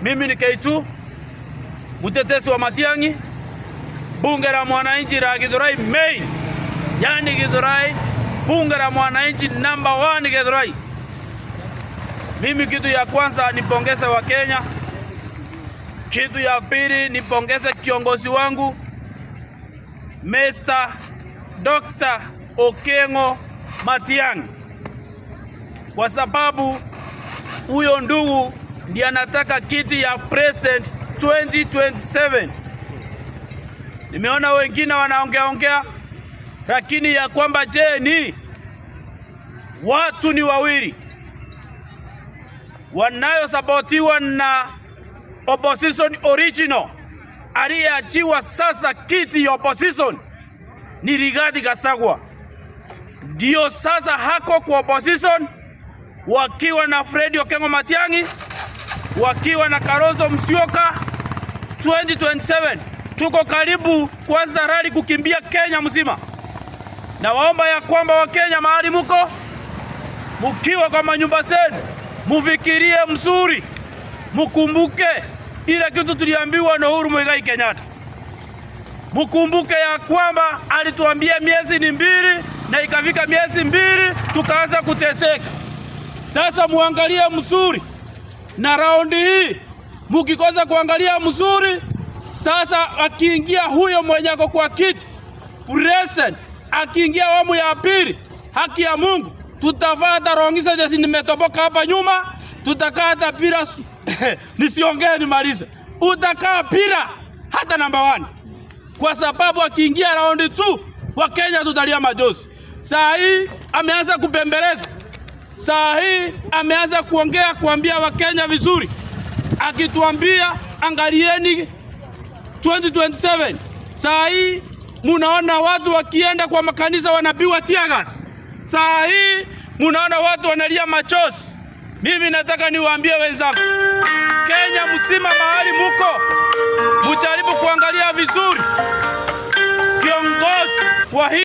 Mimi ni K2, mtetezi wa Matiang'i, bunge la mwananchi la Githurai main. Yani Githurai, bunge la mwananchi number 1 Githurai. Mimi kitu ya kwanza nipongeze wa Kenya. Kitu ya pili nipongeze kiongozi wangu Mr. Dr. Okengo Matiang'i, kwa sababu huyo ndugu ndiye anataka kiti ya president 2027. Nimeona wengine wanaongea, lakini ya kwamba ni watu ni wawili wanayosapotiwa na opposition original. Aliyeachiwa sasa kiti ya opposition ni Rigathi Gachagua. Ndio sasa hako kwa opposition, wakiwa na Fred Okengo Matiang'i, wakiwa na Kalonzo Musyoka. 2027 tuko karibu kwanza rally kukimbia Kenya mzima. Na waomba ya kwamba wa Kenya mahali muko, mukiwa kwa manyumba zenu, mufikirie mzuri, mukumbuke ile kitu tuliambiwa na Uhuru Muigai Kenyatta. Mukumbuke ya kwamba alituambia miezi ni 2 na ikafika miezi 2 tukaanza kuteseka. Sasa muangalie mzuri, na raundi hii mukikosa kuangalia mzuri, sasa akiingia huyo mwenye ako kwa kiti president, akiingia awamu ya pili, haki ya Mungu tutavata rongisa jesi nimetoboka hapa nyuma, tutakata pira nisiongee nimalize, utakaa pira hata number 1, kwa sababu akiingia raundi 2 wa Kenya tutalia majozi. Saa hii ameanza kupembeleza, saa hii ameanza kuambia wa Kenya vizuri, akituambia angalieni 2027. Saa hii munaona watu wakienda kwa makanisa wanapiwa tear gas. Saa hii munaona watu wanalia machozi. Mimi nataka niwaambie wenzangu, Kenya msima mahali muko, mujaribu kuangalia vizuri kiongozi wa